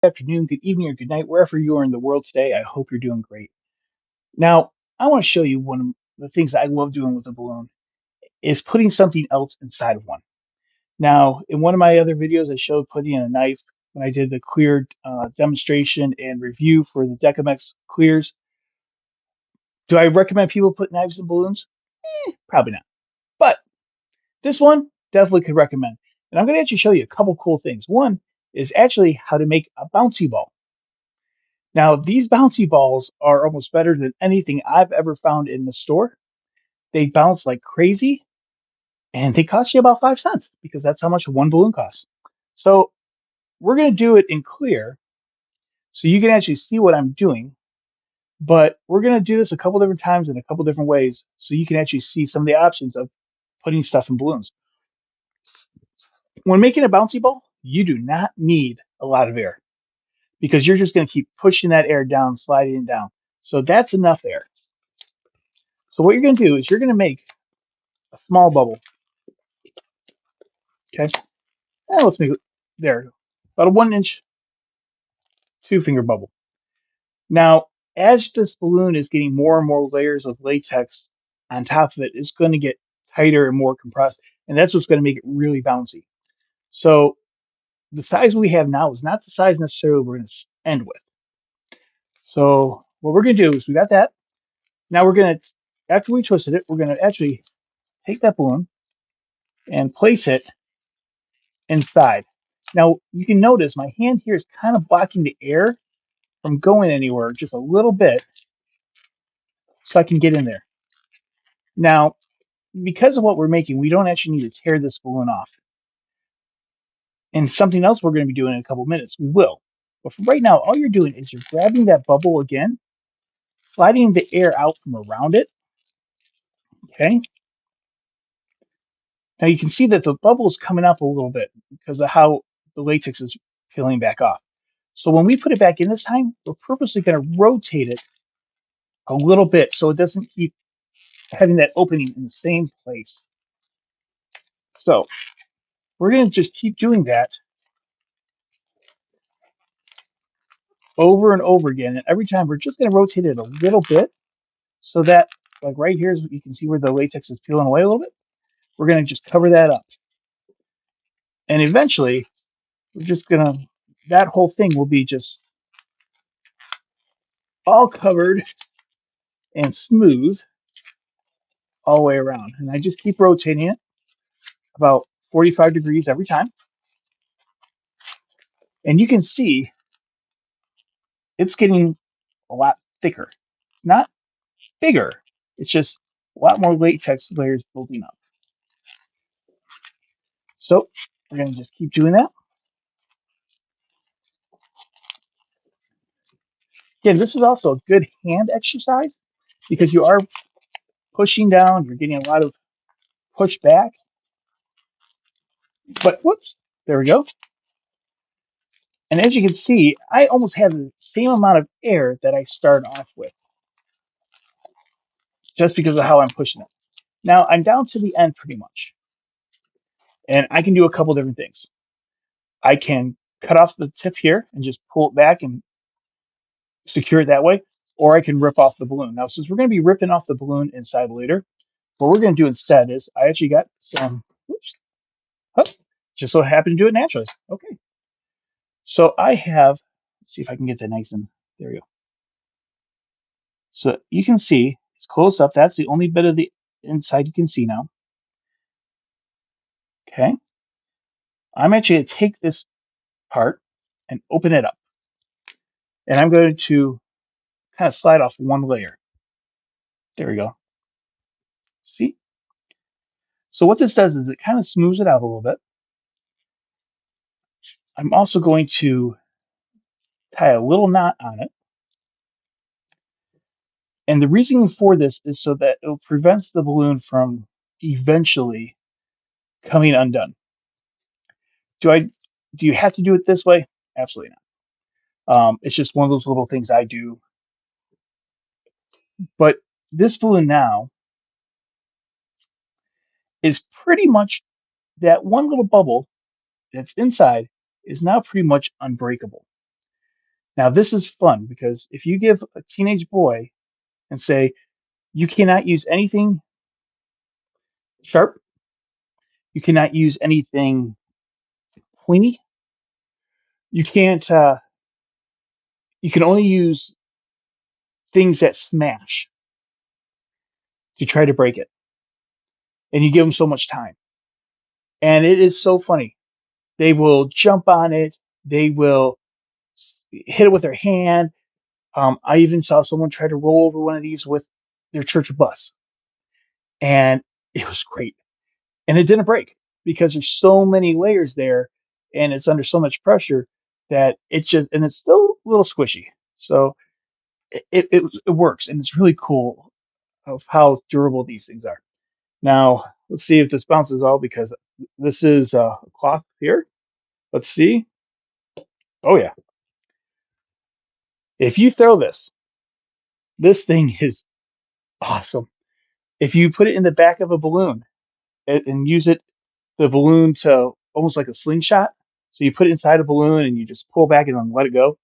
Afternoon, good evening, or good night, wherever you are in the world today. I hope you're doing great. Now, I want to show you one of the things that I love doing with a balloon is putting something else inside of one. Now, in one of my other videos, I showed putting in a knife when I did the clear demonstration and review for the Decamex clears. Do I recommend people put knives in balloons? Probably not. But this one, definitely could recommend. And I'm going to actually show you a couple cool things. One is actually how to make a bouncy ball. Now, these bouncy balls are almost better than anything I've ever found in the store. They bounce like crazy and they cost you about 5 cents because that's how much one balloon costs. So, we're going to do it in clear so you can actually see what I'm doing. But we're going to do this a couple different times in a couple different ways so you can actually see some of the options of putting stuff in balloons. When making a bouncy ball, you do not need a lot of air because you're just going to keep pushing that air down, sliding it down. So, that's enough air. So, what you're going to do is you're going to make a small bubble. Okay. Let's make it there. About a 1 inch, 2 finger bubble. Now, as this balloon is getting more and more layers of latex on top of it, it's going to get tighter and more compressed. And that's what's going to make it really bouncy. So the size we have now is not the size necessarily we're going to end with. So what we're going to do is we got that. Now we're going to, after we twisted it, we're going to actually take that balloon and place it inside. Now you can notice my hand here is kind of blocking the air from going anywhere just a little bit so I can get in there. Now, because of what we're making, we don't actually need to tear this balloon off. And something else we're going to be doing in a couple minutes, we will. But for right now, all you're doing is you're grabbing that bubble again, sliding the air out from around it. Okay. Now you can see that the bubble is coming up a little bit because of how the latex is peeling back off. So when we put it back in this time, we're purposely going to rotate it a little bit so it doesn't keep having that opening in the same place. So we're going to just keep doing that over and over again. And every time we're just going to rotate it a little bit so that, like right here, is you can see where the latex is peeling away a little bit. We're going to just cover that up. And eventually, we're just going to, that whole thing will be just all covered and smooth all the way around. And I just keep rotating it about 45 degrees every time. And you can see it's getting a lot thicker. It's not bigger, it's just a lot more latex layers building up. So we're going to just keep doing that. Again, this is also a good hand exercise because you are pushing down, you're getting a lot of push back. But whoops, there we go. And as you can see, I almost have the same amount of air that I start off with just because of how I'm pushing it. Now I'm down to the end pretty much. And I can do a couple different things. I can cut off the tip here and just pull it back and secure it that way, or I can rip off the balloon. Now, since we're going to be ripping off the balloon inside later, what we're going to do instead is I actually got some, whoops, oh, just so happened to do it naturally. Okay. So I have, let's see if I can get that nice and there we go. So you can see it's close up. That's the only bit of the inside you can see now. Okay. I'm actually going to take this part and open it up. And I'm going to kind of slide off one layer. There we go. See? So what this does is it kind of smooths it out a little bit. I'm also going to tie a little knot on it. And the reason for this is so that it prevents the balloon from eventually coming undone. Do you have to do it this way? Absolutely not. It's just one of those little things I do. But this balloon now is pretty much that one little bubble that's inside is now pretty much unbreakable. Now, this is fun because if you give a teenage boy and say, you cannot use anything sharp, you cannot use anything pointy, you can't, you can only use things that smash to try to break it. And you give them so much time. And it is so funny. They will jump on it, they will hit it with their hand. I even saw someone try to roll over one of these with their church bus, and it was great. And it didn't break because there's so many layers there, and it's under so much pressure that it's just, and it's still a little squishy. So it works, and it's really cool of how durable these things are. Now let's see if this bounces all because this is a cloth here. Let's see. Oh yeah, if you throw this thing is awesome. If you put it in the back of a balloon and use it, the balloon to almost like a slingshot. So you put it inside a balloon and you just pull back and then let it go.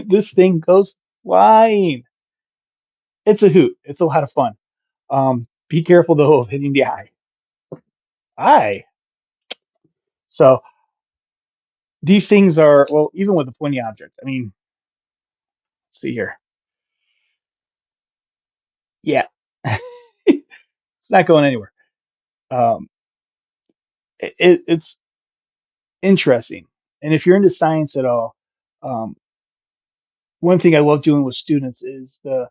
This thing goes flying. It's a hoot. It's a lot of fun. Be careful though of hitting the eye. Eye. So these things are, well, even with a pointy object. I mean, let's see here. Yeah, it's not going anywhere. Um, it's interesting. And if you're into science at all, um, one thing I love doing with students is the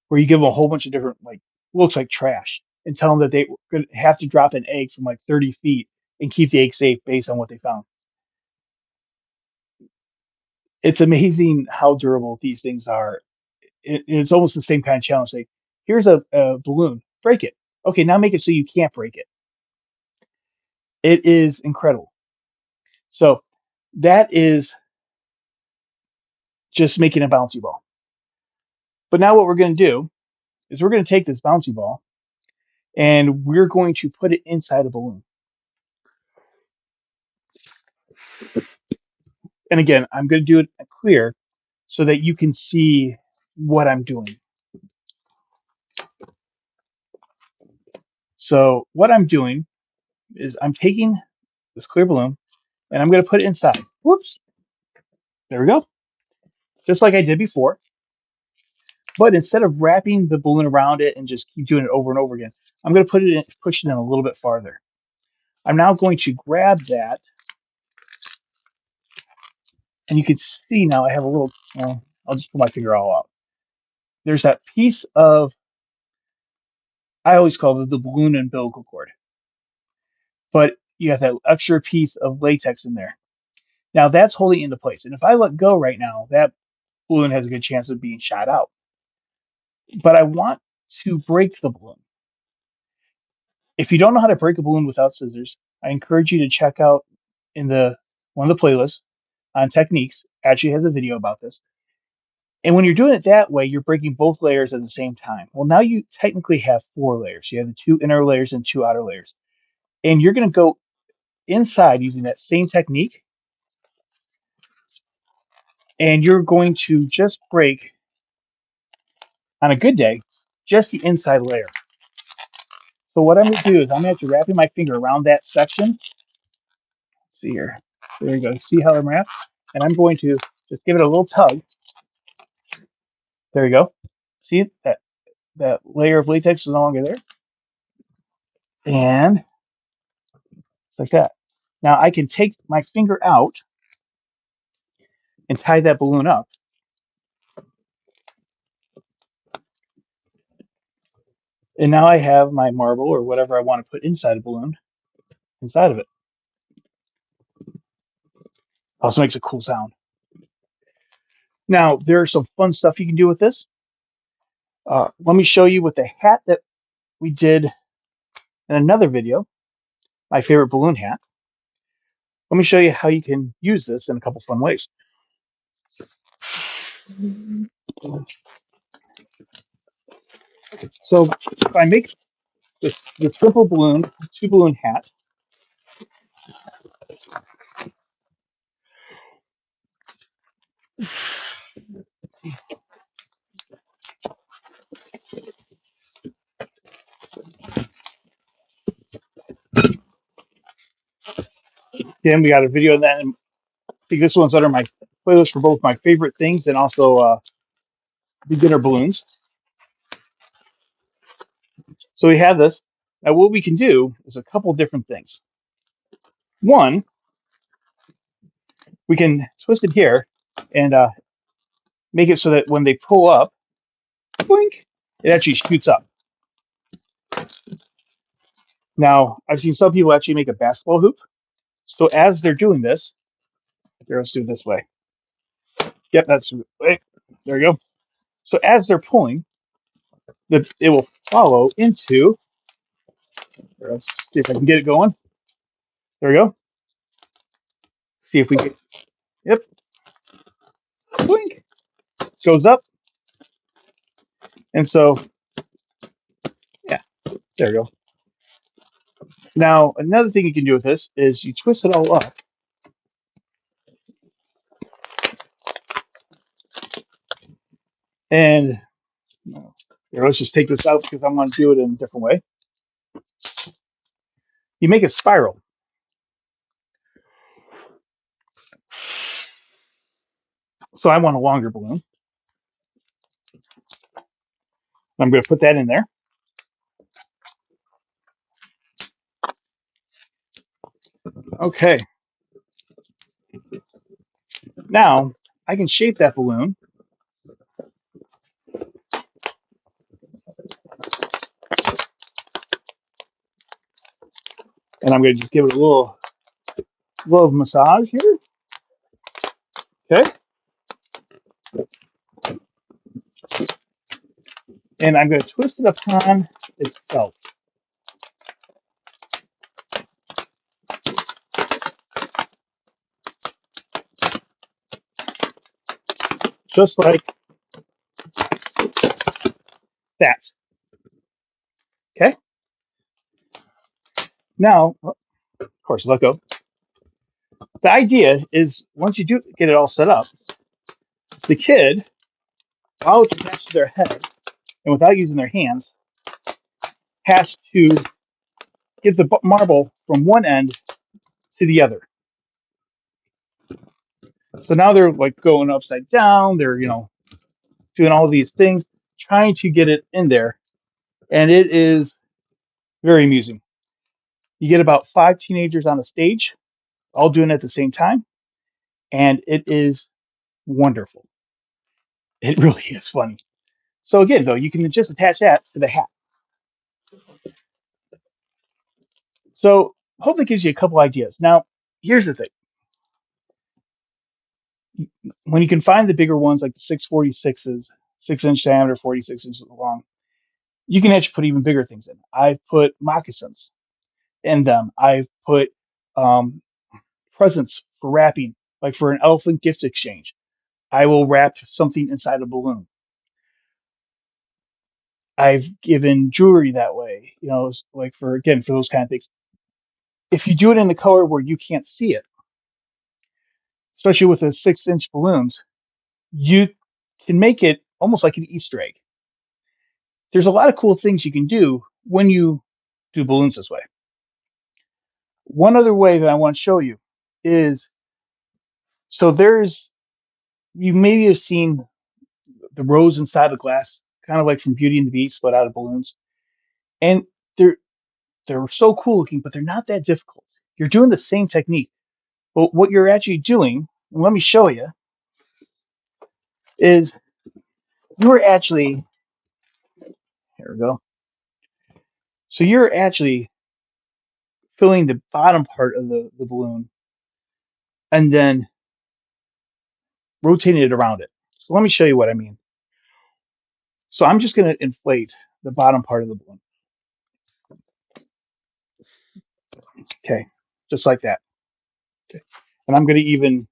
where you give them a whole bunch of different like looks like trash and tell them that they could have to drop an egg from like 30 feet and keep the egg safe based on what they found. It's amazing how durable these things are. It's almost the same kind of challenge. Like, here's a balloon, break it. Okay, now make it so you can't break it. It is incredible. So that is just making a bouncy ball. But now what we're going to do is we're going to take this bouncy ball and we're going to put it inside a balloon. And again, I'm going to do it clear so that you can see what I'm doing. So what I'm doing is I'm taking this clear balloon and I'm going to put it inside. Whoops. There we go. Just like I did before. But instead of wrapping the balloon around it and just keep doing it over and over again, I'm going to push it in a little bit farther. I'm now going to grab that, and you can see now I have a little. Well, I'll just pull my finger all out. There's that piece of, I always call it the balloon umbilical cord, but you have that extra piece of latex in there. Now that's holding it into place, and if I let go right now, that balloon has a good chance of being shot out. But I want to break the balloon. If you don't know how to break a balloon without scissors, I encourage you to check out in the one of the playlists on techniques. Actually has a video about this. And when you're doing it that way, you're breaking both layers at the same time. Well, now you technically have four layers. You have the two inner layers and two outer layers. And you're going to go inside using that same technique. And you're going to just break, on a good day, just the inside layer. So what I'm going to do is I'm going to have to wrap my finger around that section. Let's see here. There you go. See how I'm wrapped? And I'm going to just give it a little tug. There you go. See that layer of latex is no longer there? And it's like that. Now I can take my finger out and tie that balloon up. And now I have my marble or whatever I want to put inside a balloon inside of it. Also makes a cool sound. Now, there's some fun stuff you can do with this. Let me show you with the hat that we did in another video, my favorite balloon hat. Let me show you how you can use this in a couple fun ways. So if I make this simple balloon, two balloon hat, Again, we got a video of that, and I think this one's under my playlist for both my favorite things and also beginner balloons. So we have this. Now, what we can do is a couple different things. One, we can twist it here and make it so that when they pull up, blink, it actually shoots up. Now, I've seen some people actually make a basketball hoop. So as they're doing this, here, let's do it this way. Yep, that's wait, there you go. So as they're pulling, it will follow into. Let's see if I can get it going. There we go. See if we get. Yep, blink goes up, and so yeah, there we go. Now another thing you can do with this is you twist it all up, and here, let's just take this out because I'm going to do it in a different way. You make a spiral. So I want a longer balloon. I'm going to put that in there. Okay. Now I can shape that balloon, and I'm going to just give it a little massage here. Okay. And I'm going to twist it upon itself, just like that. Okay. Now, of course, let go. The idea is once you do get it all set up, the kid, while it's attached to their head and without using their hands, has to get the marble from one end to the other. So now they're like going upside down. They're doing all these things, trying to get it in there, and it is very amusing. You get about 5 teenagers on a stage, all doing it at the same time, and it is wonderful. It really is funny. So again, though, you can just attach that to the hat. So hope that gives you a couple ideas. Now, here's the thing: when you can find the bigger ones, like the 646s, 6-inch diameter, 46 inches long, you can actually put even bigger things in. I've put moccasins in them. I've put um, presents for wrapping, like for an elephant gift exchange. I will wrap something inside a balloon. I've given jewelry that way, like for those kind of things. If you do it in the color where you can't see it, especially with the 6-inch balloons, you can make it almost like an Easter egg. There's a lot of cool things you can do when you do balloons this way. One other way that I want to show you is so there's you maybe have seen the rows inside the glass, kind of like from Beauty and the Beast, but out of balloons. And they're they're so cool looking, but they're not that difficult. You're doing the same technique, but what you're actually doing, and let me show you, is you're actually here we go. So you're actually filling the bottom part of the balloon and then rotating it around it. So let me show you what I mean. So I'm just going to inflate the bottom part of the balloon. Okay, just like that. Okay. And I'm going to even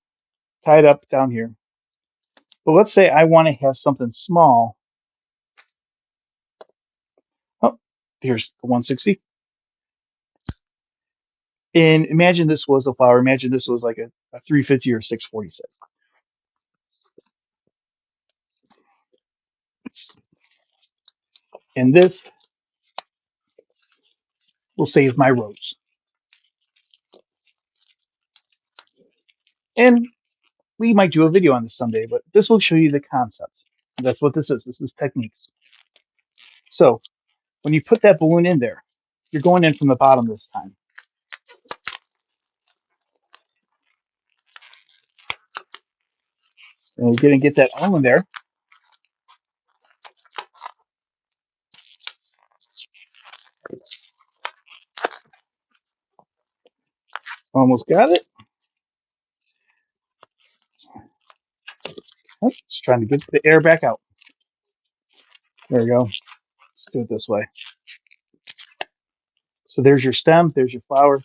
tie it up down here. But let's say I want to have something small. Oh, here's the 160. And imagine this was a flower. Imagine this was like a 350 or 646. And this will save my rose. And we might do a video on this someday, but this will show you the concept. That's what this is. This is techniques. So when you put that balloon in there, you're going in from the bottom this time. And you're going to get that all in there. Almost got it. Oh, just trying to get the air back out. There we go. Let's do it this way. So there's your stem, there's your flower.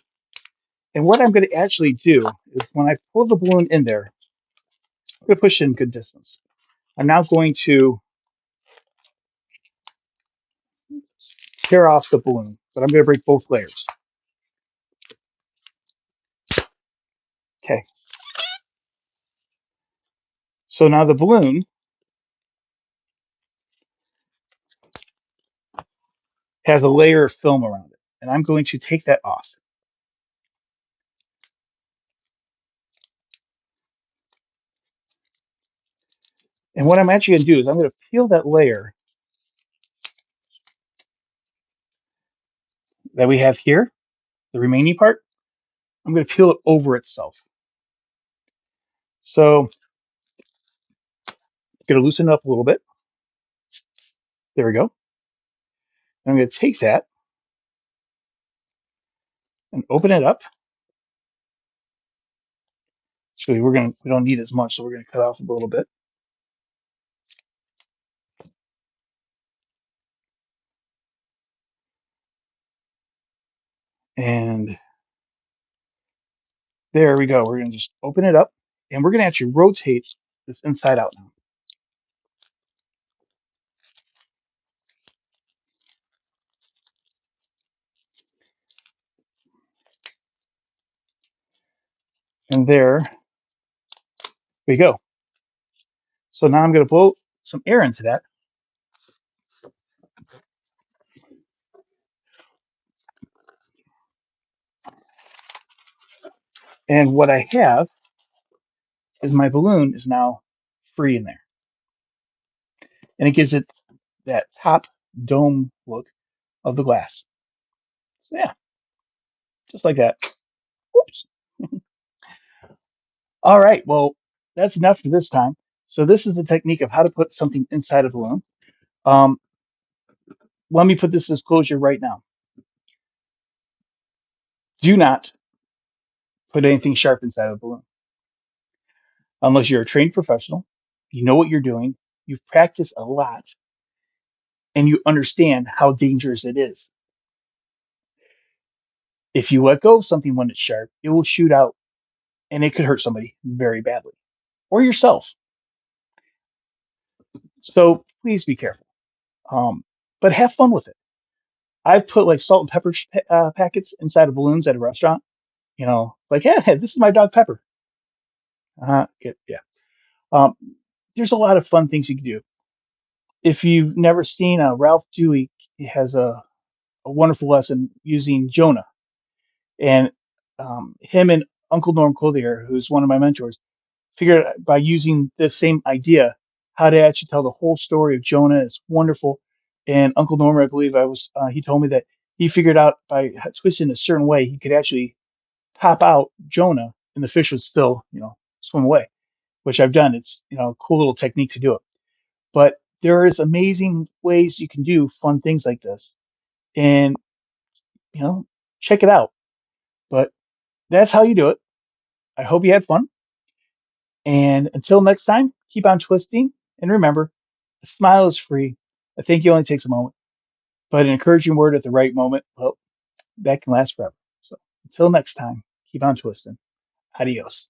And what I'm going to actually do is when I pull the balloon in there, I'm going to push it in good distance. I'm now going to tear off the balloon, but I'm going to break both layers. Okay. So now the balloon has a layer of film around it, and I'm going to take that off. And what I'm actually going to do is I'm going to peel that layer that we have here, the remaining part. I'm going to peel it over itself. So I'm going to loosen it up a little bit. There we go. I'm going to take that and open it up. So we don't need as much, so we're going to cut off a little bit. And there we go. We're going to just open it up, and we're going to actually rotate this inside out now. And there we go. So now I'm going to blow some air into that. And what I have is my balloon is now free in there. And it gives it that top dome look of the glass. So yeah, just like that. Whoops. All right. Well, that's enough for this time. So this is the technique of how to put something inside a balloon. Um, let me put this disclosure right now. Do not put anything sharp inside a balloon unless you're a trained professional. You know what you're doing. You've practiced a lot, and you understand how dangerous it is. If you let go of something when it's sharp, it will shoot out, and it could hurt somebody very badly, or yourself. So please be careful. But have fun with it. I've put like salt and pepper packets inside of balloons at a restaurant. Like, yeah, this is my dog Pepper. Yeah. Um, there's a lot of fun things you can do. If you've never seen Ralph Dewey, he has a wonderful lesson using Jonah, and him and Uncle Norm Clothier, who's one of my mentors, figured out by using this same idea how to actually tell the whole story of Jonah. It's wonderful. And Uncle Norm, I believe he told me that he figured out by twisting a certain way, he could actually pop out Jonah and the fish would still, swim away, which I've done. It's, a cool little technique to do it. But there is amazing ways you can do fun things like this. And, you know, check it out. But that's how you do it. I hope you had fun. And until next time, keep on twisting. And remember, a smile is free. A thank you only takes a moment, but an encouraging word at the right moment, well, that can last forever. So until next time, keep on twisting. Adios.